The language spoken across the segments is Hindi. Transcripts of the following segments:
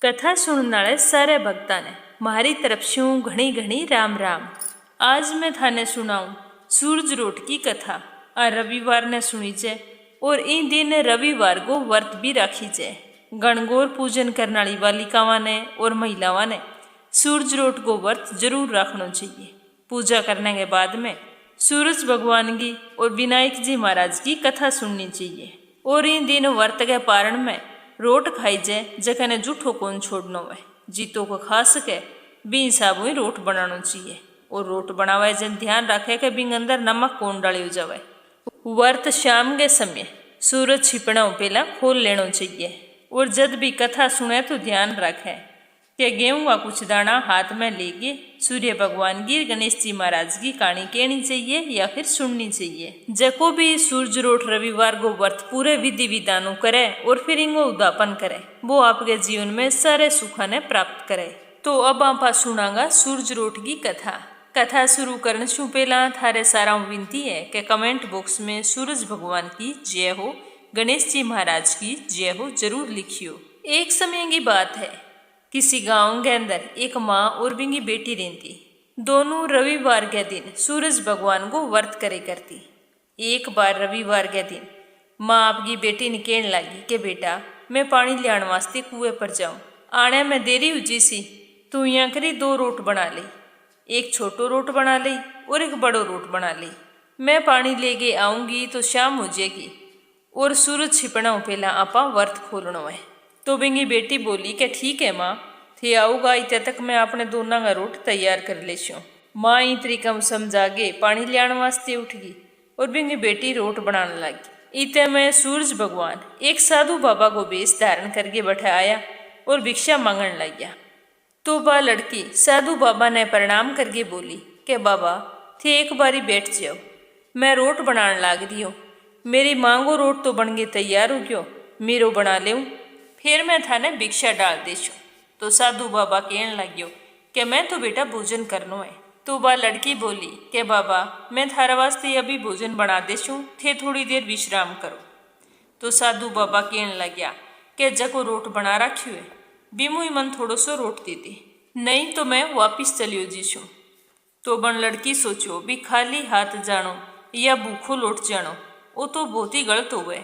कथा सुनने सारे भक्ता ने मारी तरफ शू घणी घणी राम राम। आज मैं थाने सुनाऊं सूरज रोट की कथा। आ रविवार ने सुनी जे और इन दिन रविवार को व्रत भी राखी जे। गणगौर पूजन करने बालिकावां ने और महिलावां ने सूरज रोट को व्रत जरूर रखना चाहिए। पूजा करने के बाद में सूरज भगवान की और विनायक जी महाराज की कथा सुननी चाहिए। और इन दिन व्रत के पारण में रोट खाई जाए जखने जूठो कौन छोड़नो है। जीतो को खा सके बी हिसाब ही रोट बनाना चाहिए। और रोट बनावे जन ध्यान रखे कि बिंग अंदर नमक कौन डालियो जावे। व्रत शाम के समय सूरज छिपना पहला खोल लेना चाहिए। और जब भी कथा सुने तो ध्यान रखे कि गेहूं का कुछ दाना हाथ में लेके सूर्य भगवान की गणेश जी महाराज की कहानी कहनी चाहिए या फिर सुननी चाहिए। जको भी सूरज रोट रविवार को व्रत पूरे विधि विधानों करे और फिर इनको उद्यापन करे वो आपके जीवन में सारे सुख ने प्राप्त करे। तो अब आप सुनागा सूरज रोट की कथा। कथा शुरू करने से पहला थारे सारा विनती है कि कमेंट बॉक्स में सूरज भगवान की जय हो, गणेश जी महाराज की जय हो जरूर लिखियो। एक समय की बात है, किसी गांव के अंदर एक माँ और बिंगी बेटी रहती। दोनों रविवार के दिन सूरज भगवान को व्रत करे करती। एक बार रविवार के दिन माँ आपकी बेटी ने कहने लगी कि बेटा मैं पानी लियाण वास्ते कुएं पर जाऊं, आने में देरी हुई सी, तू यहाँ करी 2 रोट बना ले, एक छोटो रोट बना ले और एक बड़ो रोट बना ले। मैं पानी लेके आऊंगी तो शाम हो जाएगी और सूरज छिपना पहला आपा व्रत खोलना है। तो बिंगी बेटी बोली कि ठीक है माँ, थे आऊगा इतने तक मैं अपने दोनों का रोट तैयार कर लेशूँ। माँ इन तरीका में समझा के पानी लियाण वास्ते उठ गई और बिंगी बेटी रोट बनाने लगी। इतने में सूरज भगवान एक साधु बाबा को वेश धारण करके बैठा आया और भिक्षा मांगने लग गया। तो वह लड़की साधु बाबा ने प्रणाम करके बोली कि बाबा थे एक बारी बैठ जाओ, मैं रोट बनाने लग रही हूँ। मेरी मांगो रोट तो बन के तैयार हो गयो, मेरो बना ले फिर मैं थाने भिक्षा डाल देशू। तो साधु बाबा कहने लग्यो कि मैं तो बेटा भोजन करनो है। तो वह लड़की बोली कि बाबा मैं थारा वास्ते अभी भोजन बना देशू, थे थोड़ी देर विश्राम करो। तो साधु बाबा कहने लग्या कि जको रोट बना रख्यो है बीमू मन थोड़ो सो रोट दे दे, नहीं तो मैं वापिस चलियो जीशू। तो बन लड़की सोचो भी खाली हाथ जानो या भूखो लौट जानो वो तो बहुत ही गलत हो गए।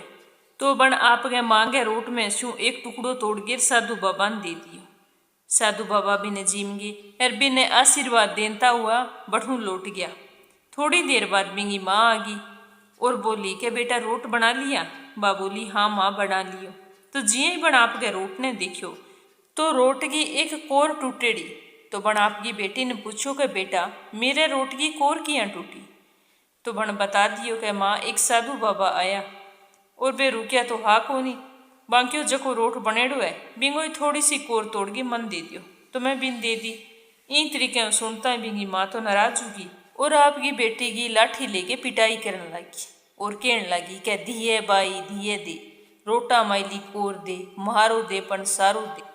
तो बन आपके मांगे रोट में शू एक टुकड़ो तोड़ गिर साधु बाबा ने दे दियो। साधु बाबा भी ने जीम गई और भी ने आशीर्वाद देता हुआ बढ़ू लौट गया। थोड़ी देर बाद बिंगी माँ आ गई और बोली कि बेटा रोट बना लिया। बा बोली हाँ माँ बना लियो। तो जिये ही बन आपके रोट ने देखियो तो रोट की एक कोर टूटेड़ी। तो बन आपकी बेटी ने पूछो कि बेटा मेरे रोट की कोर कियाँ टूटी। तो बन बता दियो कि माँ एक साधु बाबा आया और बे रुकिया तो हा कोनी, बाकियो जको रोट बनेड़ो है बिंगो थोड़ी सी कोर तोड़ के मन दे दियो। तो मैं बिन दे दी। इन तरीके सुनता ही बिंगी माँ तो नाराज होगी और आपकी बेटी की लाठी लेके पिटाई करने लगी और कहने लगी कि दिए बाई दिए दे, रोटा माइली कोर दे, मारो दे पन सारो दे।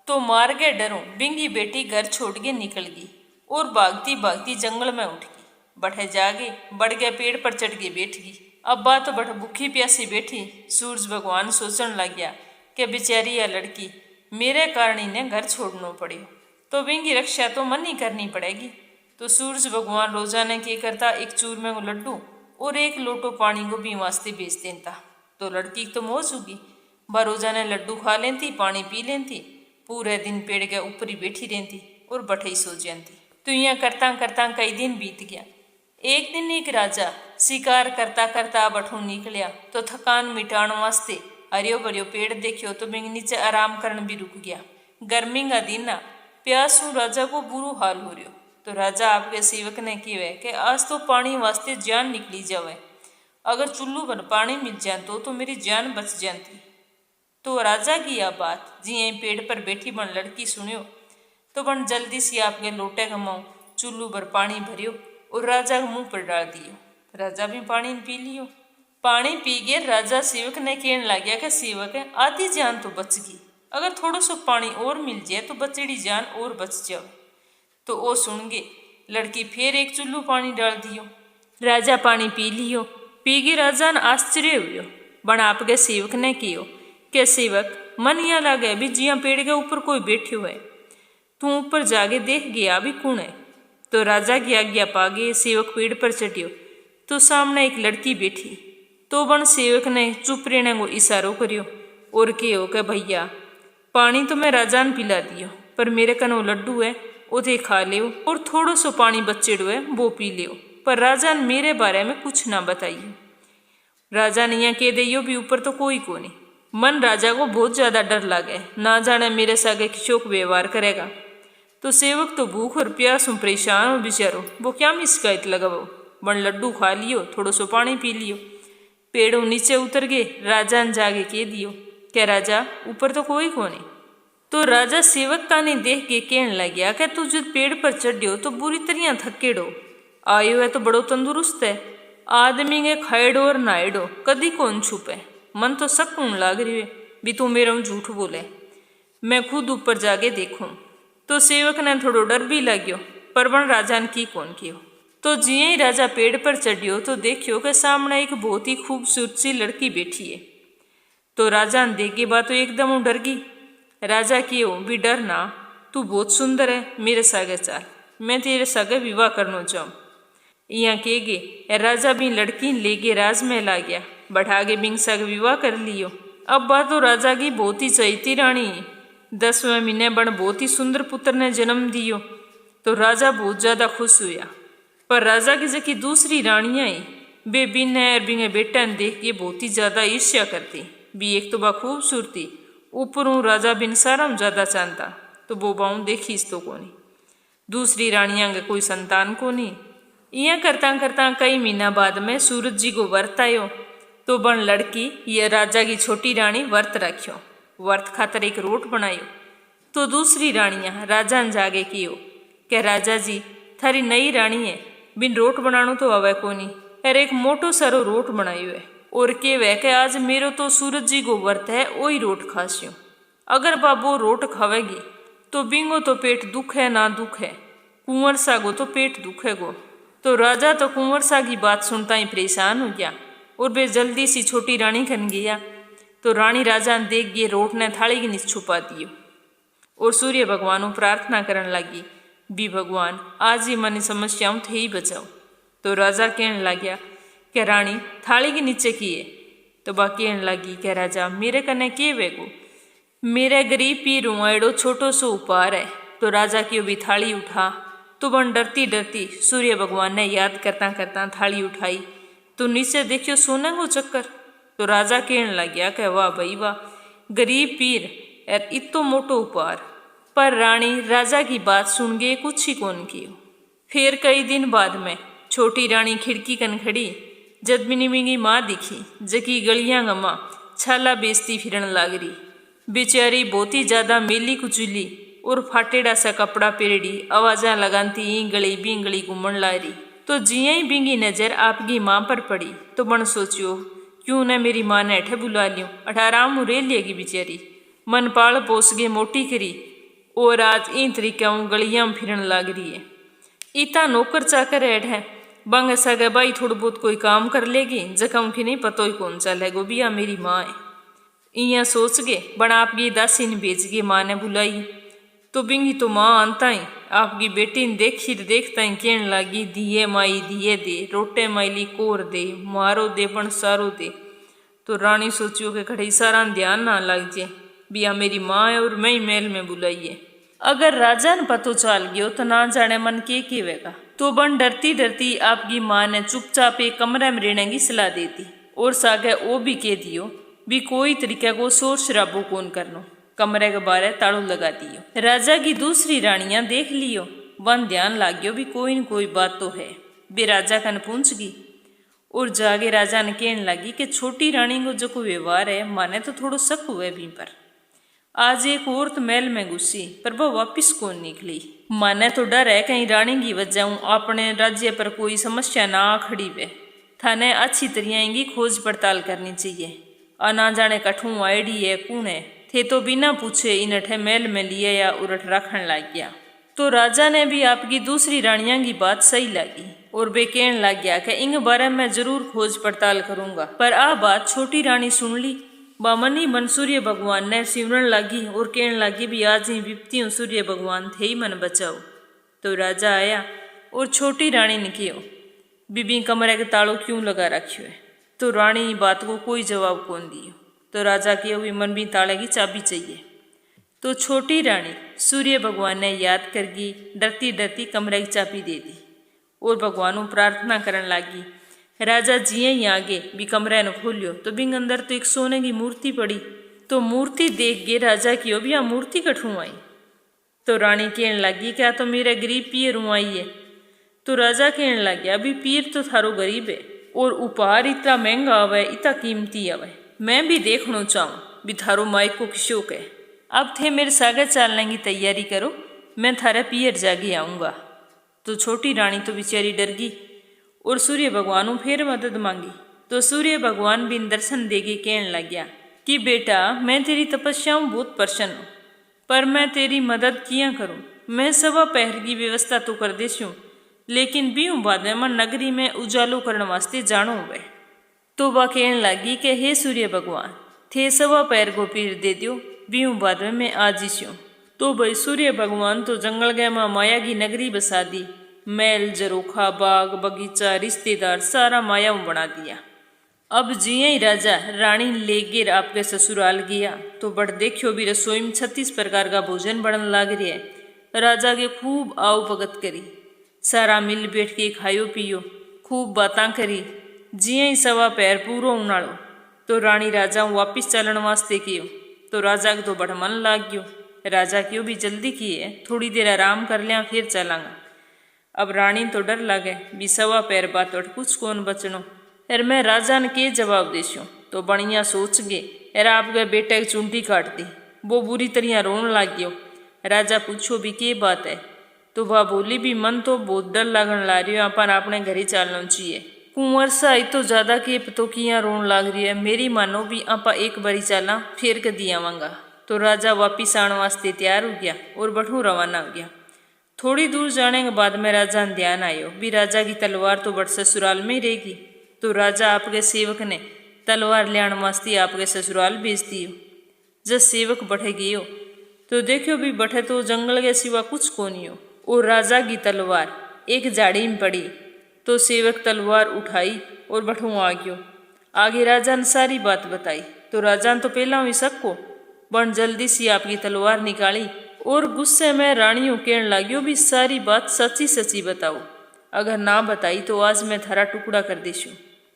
तो मार के डरो बिंगी बेटी घर छोड़ के निकल गई और भागती भागती जंगल में उठ गई। बढ़े जागे बढ़ गया पेड़ पर चढ़ के बैठ गई। अब बात तो बट भूखी प्यासी बैठी। सूरज भगवान सोचने लग गया कि बेचारी यह लड़की मेरे कारण इन्हें घर छोड़ना पड़े, तो बिंगी रक्षा तो मन ही करनी पड़ेगी। तो सूरज भगवान रोजाना के करता एक चूरमे को लड्डू और एक लोटो पानी को भी वास्ते बेच देता। तो लड़की तो मौज होगी, वह रोजाना लड्डू खा लेती पानी पी लेती, पूरे दिन पेड़ के ऊपर ही बैठी रहती और बठे ही सो जाती। तो यहाँ करता करता कई दिन बीत गया। एक दिन एक राजा शिकार करता करता बठू निकलिया तो थकान मिटाण वास्ते हरियो भरियो पेड़ देखियो तो बिंग नीचे आराम करने भी रुक गया। गर्मी का दिन प्यासू राजा को बुरो हाल हो रहो। तो राजा आपके सेवक ने कहे कि आज तो पानी वास्ते जान निकली जावे, अगर चुल्लू पर पानी मिल जाए तो मेरी जान बच जाती। तो राजा की यह बात जी पेड़ पर बैठी बन लड़की सुनियो तो बन जल्दी से आपके लोटे घमाओ चुल्लू पर पानी भरियो और राजा के मुंह पर डाल दियो। राजा भी पानी पी लियो। पानी पी के राजा सेवक ने कहने लग गया कि सेवक है आधी जान तो बच गई, अगर थोड़ा सा पानी और मिल जाए तो बचड़ी जान और बच जाओ। तो वो सुन गए लड़की फिर एक चुल्लू पानी डाल दियो। राजा पानी पी लियो। पी के राजा ने आश्चर्य हुयो। बन आपके सेवक ने कियो कि सेवक मन यहाँ लागे भी जिया पेड़ के ऊपर कोई बैठो है, तू ऊपर जाके देख गया अभी कौन है। तो राजा की आज्ञा पागे सेवक पेड़ पर चढ़ियो तो सामने एक लड़की बैठी। तो बन सेवक ने चुप रहने को इशारो करियो और कहो कि भैया पानी तो मैं राजा ने पिला दियो, पर मेरे कनो लड्डू है उसे खा लियो और थोड़ो सो पानी बच्चेड़ो है वो पी लियो, पर राजा ने मेरे बारे में कुछ ना बताइयो। राजा ने यहाँ कह दियो भी ऊपर तो कोई को नहीं। मन राजा को बहुत ज्यादा डर लागे, ना जाने मेरे सागे किशोक व्यवहार करेगा। तो सेवक तो भूख और प्यास में परेशान हो बेचारो, वो क्या में शिकायत लगाओ। बन लड्डू खा लियो, थोड़ो सो पानी पी लियो, पेड़ों नीचे उतर गए। राजा ने जाके कह दियो क्या राजा ऊपर तो कोई को नहीं। तो राजा सेवक का नहीं देख के कहने लग गया कि तू जो पेड़ पर चढ़ियो तो बुरी तरह थकेड़ो, आयो है तो बड़ो तंदुरुस्त है, आदमी के खाएडो और नाएडो कदी कौन छुपे। मन तो शक होने लाग रही है भी तू मेरा झूठ बोले, मैं खुद ऊपर जाके देखूं। तो सेवक ने थोड़ो डर भी लाग्यो, पर बन राजा ने की कौन कियो। तो जिये ही राजा पेड़ पर चढ़ियो तो देखियो कि सामने एक बहुत ही खूबसूरत सी लड़की बैठी है। तो राजा ने देख के बात तो एकदम डर गई। राजा कियो भी डर ना, तू बहुत सुंदर है, मेरे सागे चाल, मैं तेरे सागे विवाह करना चाहूँ। यहाँ कह गे राजा भी लड़की ले के राजमहल आ गया, बढ़ा के बिंग सागे विवाह कर लियो। अब बात तो राजा की बहुत ही चैती रानी 10वें महीने बन बहुत ही सुंदर पुत्र ने जन्म दियो। तो राजा बहुत ज्यादा खुश हुआ, पर राजा की जबकि दूसरी रानियां ही बे बिन और बिंगे बेटा ने देख के बहुत ही ज्यादा ईर्ष्या करती भी। एक तो बा खूबसूरती ऊपरों राजा बिन सारा ज्यादा चाहता, तो वो बाऊ देखी इस तो को नहीं। दूसरी रानियां का कोई संतान को नहीं। यहाँ करता करता कई महीना बाद में सूरज जी को वर्त आयो। तो बन लड़की ये राजा की छोटी रानी वर्त रखियो, वर्त खातर एक रोट बनायो। तो दूसरी रानियां राजा ने जागे कियो क्या राजा जी थारी नई रानी है, बिन रोट बनानो तो आवे को नहीं, अरे एक मोटो सारो रोट बनायो है और के वह के आज मेरो तो सूरज जी को वर्त है वही रोट खास्यो। अगर बाबू रोट खावेगी तो बिंगो तो पेट दुख है ना दुख है, कुंवर सा गो तो पेट दुखेगो। तो राजा तो कुंवर सा की बात सुनता ही परेशान हो गया और वे जल्दी सी छोटी रानी खन गया। तो रानी राजा ने देख गए रोट ने थाली के नीचे छुपा दियो और सूर्य भगवान प्रार्थना करने लगी भी भगवान आज ही मनी समस्याओं थे ही बचाओ। तो राजा कहने लग गया क्या रानी थाली के नीचे किए। तो बा कहने लगी क्या राजा मेरे कने के वेगो, मेरे गरीब पीर एड़ो छोटो सो उपहार है। तो राजा की भी थाली उठा। तो बन डरती डरती सूर्य भगवान ने याद करता करता थाली उठाई तो नीचे देखियो सोने को चक्कर। तो राजा कहने लग गया कि वाह भाई वाह, गरीब पीर और इतो मोटो उपहार। पर रानी राजा की बात सुन गए कुछ ही कौन कियो। फिर कई दिन बाद में छोटी रानी खिड़की कन खड़ी जद मिनी मिंगी माँ दिखी जकी गलियां गमा छाला बेचती फिरन लाग रही। बेचारी बहुत ही ज्यादा मेली कुचुली और फाटेड़ा सा कपड़ा पेरड़ी आवाजा लगाती गली बिंगली घूमन ला रही। तो जिया ही बिंगी नजर आपकी माँ पर पड़ी तो बन सोचियो क्यों न मेरी माँ ने अठे बुला लियो, अठाराम मुरे लेगी बेचारी, मन पाल पोस के मोटी करी और आज इन तरीका गलियां में फिरन लाग रही है। इतना नौकर चाकर ऐड है बंग सगे भाई थोड़ा बहुत कोई काम कर लेगी जखम की नहीं पतो ही कौन चलेगो बिया मेरी माँ है। इया सोच के बना आपकी दासी ने भेज के माँ ने बुलाई। तो बिंगी तो माँ आंता ही आपकी बेटी ने देखी देखता ही कहने लगी दिए माई दिए दे, रोटे माइली कोर दे, मारो दे पण सारो दे। तो रानी सोचियो कि खड़ी सारा ध्यान ना लग जाए बिया मेरी माँ है और मैं ही महल में बुलाइए। अगर राजा ने पतो चल गयो तो ना जाने मन के केवेगा। तो बन डरती डरती आपकी माँ ने चुपचाप एक कमरे में रहने की सलाह देती और सागे वो भी कह दियो भी कोई तरीके को शोर शराबो कौन करनो, कमरे के बारे ताड़ू लगा दियो। राजा की दूसरी रानियां देख लियो वन ध्यान लाग्यो भी कोई न कोई बात तो है। बे राजा कन पूछ गई और जागे राजा ने कहने लगी कि छोटी रानी को जो कोई व्यवहार है माने तो थोड़ो शक हुए भी, पर आज एक औरत महल में घुसी पर वह वापिस कौन निकली। माने तो डर है कहीं रानी की वजह अपने राज्य पर कोई समस्या ना आ खड़ी वे। थाने अच्छी तरह इनकी खोज पड़ताल करनी चाहिए, और ना जाने कठू आईडी है कौन है थे तो बिना पूछे इन अठे महल में लिए या उरट रखन लग गया। तो राजा ने भी आपकी दूसरी रानियां की बात सही लगी और वे कहने लग गया कि इन बारे में जरूर खोज पड़ताल करूंगा। पर आ बात छोटी रानी सुन ली बामन ही मन सूर्य भगवान ने सिमरन लागी और कहने लागी भी आज ही विपत्तियों सूर्य भगवान थे ही मन बचाओ। तो राजा आया और छोटी रानी ने कियो बीबी कमरे के तालों क्यों लगा रखियो है। तो रानी बात को कोई जवाब कौन दियो। तो राजा की अभी मन भी ताले की चाबी चाहिए। तो छोटी रानी सूर्य भगवान ने याद करगी डरती डरती कमरे की चाबी दे दी और भगवान प्रार्थना करने लागी। राजा जिये ही आगे भी कमरे ने खोलियो तो बिंग अंदर तो एक सोने की मूर्ति पड़ी। तो मूर्ति देख गए राजा की भी यह मूर्ति कठू आई। तो रानी कहने लगी क्या तो मेरा गरीब पीर हूँ आई है। तो राजा कहने लग गया अभी पीर तो थारो गरीब है और उपहार इतना महंगा आवे इतना कीमती आवे। मैं भी देखना चाहूँ भी थारो माइक को किशोक है। अब थे मेरे सागर चलने की तैयारी करो मैं थारा पीर जागे आऊँगा। तो छोटी रानी तो बेचारी डर गई और सूर्य भगवान फिर मदद मांगी। तो सूर्य भगवान भी दर्शन देके कहने लग गया कि बेटा मैं तेरी तपस्याओं बहुत प्रसन्न हूँ पर मैं तेरी मदद किया करूँ। मैं सवा पहर की व्यवस्था तो कर देसूँ लेकिन बीहू बाद में मैं नगरी में उजालो करने वास्ते जानो हुए। तो वह कहने लगी कि हे सूर्य भगवान थे सवा पैर को पीर दे दियो बीहू बाद में मैं आज ही स्यूँ। तो भाई सूर्य भगवान तो जंगल गए माँ माया की नगरी बसा दी। महल जरोखा बाग बगीचा रिश्तेदार सारा माया बना दिया। अब जिये ही राजा रानी ले गिर आपके ससुराल गया तो बड़ देखियो भी रसोई में 36 प्रकार का भोजन बनने लग रहा है। राजा के खूब आओ भगत करी सारा मिल बैठ के खायो पियो खूब बातां करी। जिये ही सवा पैर पूरो उनाड़ो तो रानी राजा वापिस चलन वास्ते कियो। तो राजा को तो बड़ मन लाग गयो। राजा क्यों भी जल्दी किए थोड़ी देर आराम कर लिया फिर चलांगा। अब रानी तो डर लगे भी सवा पैर बात और कुछ कौन बचनो अर मैं राजा ने के जवाब देशूँ। तो बढ़िया सोच गे अर आपके बेटे की चुंटी काट दी। वो बुरी तरह रोन लाग गयो। राजा पूछो भी के बात है। तो वह बोली भी मन तो बहुत डर लगन ला रही हो अपन अपने घर ही चलना चाहिए। कुंवर सा आई तो ज्यादा के तो किया रोन लाग रही है मेरी मानो भी आपा एक बारी चला फिर कदी आवांगा। तो राजा वापिस आने वास्ते तैयार हो गया और बठू रवाना हो गया। थोड़ी दूर जाने के बाद में राजा ने ध्यान आयो भी राजा की तलवार तो बड़ ससुराल में ही रहेगी। तो राजा आपके सेवक ने तलवार लियाण वास्ते आपके ससुराल भेज दियो। जब सेवक बढ़े गयो तो देखियो भी बढ़े तो जंगल के सिवा कुछ कोनी हो और राजा की तलवार एक झाड़ी में पड़ी। तो सेवक तलवार उठाई और बठू आ गयो। आगे राजा ने सारी बात बताई। तो राजा ने तो पहला हुई सबको बन जल्दी सी आपकी तलवार निकाली और गुस्से में रानियों कहने लगियो भी सारी बात सच्ची सच्ची बताओ अगर ना बताई तो आज मैं थारा टुकड़ा कर देशूँ।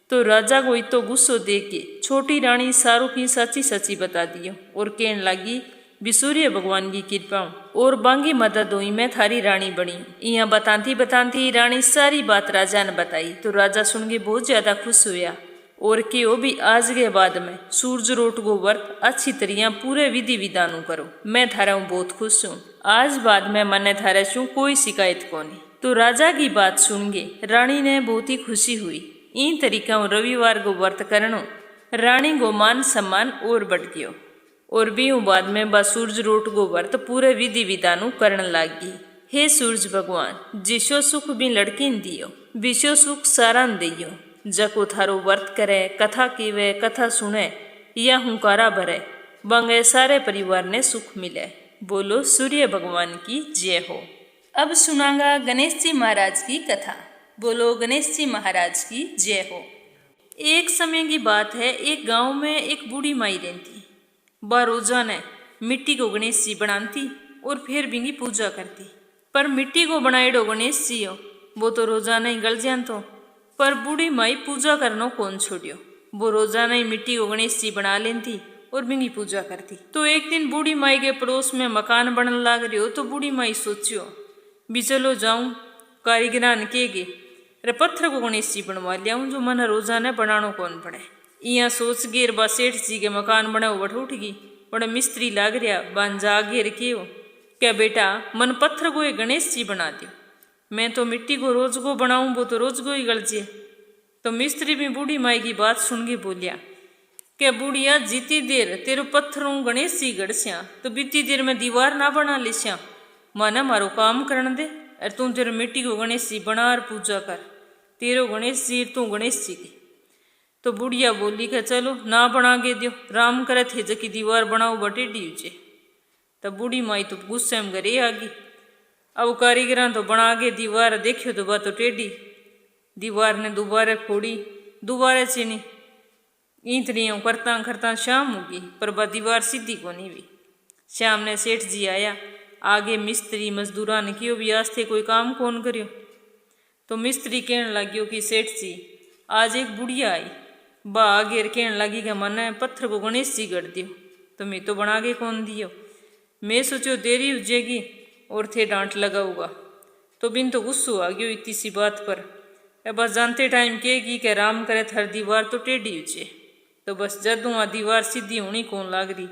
तो राजा को इतो गुस्सो देख के छोटी रानी सारों की सच्ची सच्ची बता दियो और कहने लगी भी सूर्य भगवान की कृपा और बांगी मदद हुई मैं थारी रानी बनी। यहाँ बताती बताती रानी सारी बात राजा ने बताई। तो राजा सुन के बहुत ज्यादा खुश हुआ और क्यों भी आज के बाद में सूरज रोट को व्रत अच्छी तरह पूरे विधि विधानों करो मैं थारा बहुत खुश हूँ। आज बाद में मने थारे शू कोई शिकायत कोनी। तो राजा की बात सुन के रानी ने बहुत ही खुशी हुई। इन तरीका रविवार को व्रत करनो रानी को मान सम्मान और बढ़ गयो और बीहू बाद में बा सूरज रोट को व्रत पूरे विधि विधानों करने लागी। हे सूरज भगवान जिसो सुख भी लड़की न दियो विशो सुख सारा न दियो। जको थारो व्रत करे कथा कीवे कथा सुने या हुंकारा भरे बंगे सारे परिवार ने सुख मिले। बोलो सूर्य भगवान की जय हो। अब सुनागा गणेश जी महाराज की कथा। बोलो गणेश जी महाराज की जय हो। एक समय की बात है एक गांव में एक बूढ़ी माई रहती। वह रोजाना मिट्टी को गणेश जी बनाती और फिर बिंगी पूजा करती। पर मिट्टी को बनाएडो गणेश जी हो वो तो रोजाना ही गल जान तो पर बूढ़ी माई पूजा करनो कौन छोड़ियो। वो रोजाना ही मिट्टी को गणेश जी बना लेती और बिंगी पूजा करती। तो एक दिन बूढ़ी माई के पड़ोस में मकान बनने लग रही हो तो बूढ़ी माई सोचियो भी चलो जाऊं कारीगरान के गे रे पत्थर को गणेश जी बनवा लियाऊं जो मन रोजाना बनानो कौन पड़े। यहाँ सोच गेर बा सेठ जी के मकान बने वठ उठ गई। बड़े मिस्त्री लाग रहा बन जा घेर के हो क्या बेटा मन पत्थर को एक गणेश जी बना दियो। मैं तो मिट्टी को रोज को बनाऊं वो तो रोज को ही गलजे। तो मिस्त्री भी बूढ़ी माई की बात सुन के बोलिया क्या बूढ़िया जीती देर तेरे पत्थरों गणेश जी गड़स्या तो बीती देर में दीवार ना बना लेस्या माना मारो काम करने दे और तू तेरे मिट्टी को गणेश जी बना और पूजा कर तेरो गणेश जी तू गणेश जी की। तो बुढ़िया बोली कि चलो ना बना के दियो, राम करे थे जकी दीवार बनाओ बटे ड्यूचे। तब बूढ़ी माई तो गुस्से में घरे आ गई। अब कारीगरा तो बना के दीवार देखियो तो बात तो टेढ़ी। दीवार ने दोबारा फोड़ी, दोबारा चीनी, इतनी करता करता शाम होगी पर बा दीवार सीधी को नहीं हुई। शाम ने सेठ जी आया, आगे मिस्त्री मजदूरा ने कियो भी आज थे कोई काम कौन करियो। तो मिस्त्री कहने लगियो कि सेठ जी आज एक बुढ़िया आई, बा आगे कहने लगी कि मने पत्थर को गणेश जी गढ़ दियो, तो मैं तो बना के कौन दियो। मैं सोचो देरी हो जाएगी और थे डांट लगाऊगा। तो बिन तो गुस्सो आ गयो इतनी सी बात पर। बस जानते टाइम कहेगी कि राम करे हर दीवार तो टेढ़ी उचे। तो बस जदों आ दीवार सीधी होनी कौन लाग रही।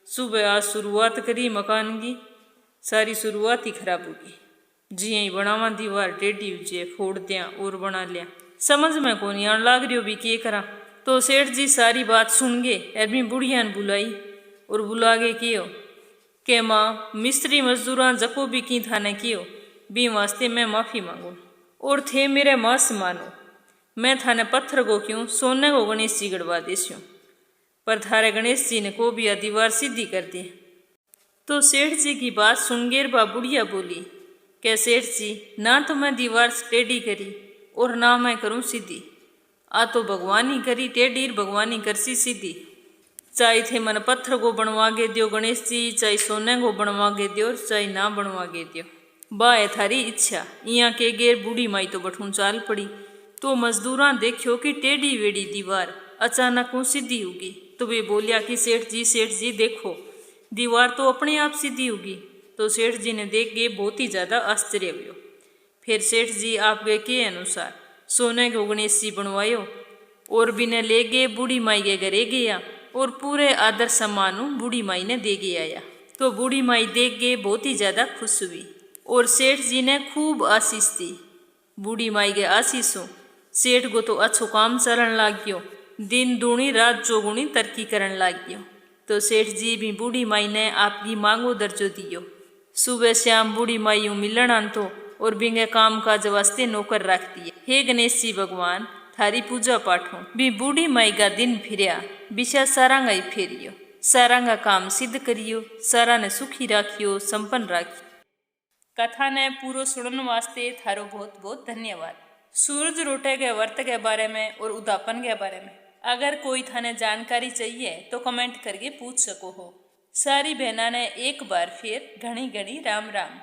सुबह आज शुरुआत करी मकान की, सारी शुरुआत ही खराब होगी। जी यही बनावा दीवार टेढ़ी उचे, फोड़ दिया और बना लिया, समझ में कौन आन लाग रही हो भी के करा। तो सेठ जी सारी बात सुन गए, अरबी बुढ़िया ने बुलाई और बुला के कियो के माँ मिस्त्री मजदूरा जको भी की थाने कियो बी वास्ते मैं माफ़ी मांगू और थे मेरे मास मानो। मैं थाने पत्थर को क्यों सोने को गणेश जी गढ़वा देस्यूँ, पर थारे गणेश जी ने को भी आ दीवार सीधी कर दी। तो सेठ जी की बात सुन गेर बा बुढ़िया बोली कि सेठ जी ना तो मैं दीवार टेढ़ी करी और ना मैं करूँ सीधी, आ तो भगवान ही करी टेढ़ी, भगवान ही करसी सीधी। चाहे थे मन पत्थर को बनवा के दियो गणेश जी, चाहे सोने को बनवा के दियो, चाहे ना बनवा के दियो, बा है थारी इच्छा। यहाँ के गेर बूढ़ी माई तो बठूं चाल पड़ी। तो मजदूरा देखियो कि टेढ़ी वेढ़ी दीवार अचानक वो सीधी होगी। तो वे बोलिया कि सेठ जी देखो दीवार तो अपने आप सीधी होगी। तो सेठ जी ने देख के बहुत ही ज़्यादा आश्चर्य हुआ। फिर सेठ जी आपके के अनुसार सोने को गणेश जी बनवायो और बिना ले गए बूढ़ी माई के घरे गया और पूरे आदर सम्मान बूढ़ी माई ने दे के आया। तो बूढ़ी माई देख के बहुत ही ज़्यादा खुश हुई और सेठ जी ने खूब आशीष दी। बूढ़ी माई के आशीषों सेठ को तो अच्छो काम चलन लाग गयो, दिन दूनी रात चौगुनी तरक्की करन लाग गयो। तो सेठ जी भी बूढ़ी माई ने आपकी मांगो दर्जो दियो। सुबह शाम बूढ़ी माई मिलन आंतो और बिंगे काम काज वास्ते नौकर रख दिए। हे गणेश जी भगवान थारी पूजा पाठ हो। भी बूढ़ी माई का दिन फिरया बिशा सारांगा ही फेरियो, सारांगा काम सिद्ध करियो, सारा ने सुखी राखियो, संपन्न राखियो। कथा ने पूरो सुनने वास्ते थारो बहुत बहुत धन्यवाद। सूरज रोटे के व्रत के बारे में और उदापन के बारे में अगर कोई थाने जानकारी चाहिए तो कमेंट करके पूछ सको हो। सारी बहना ने एक बार फिर घनी घनी राम राम।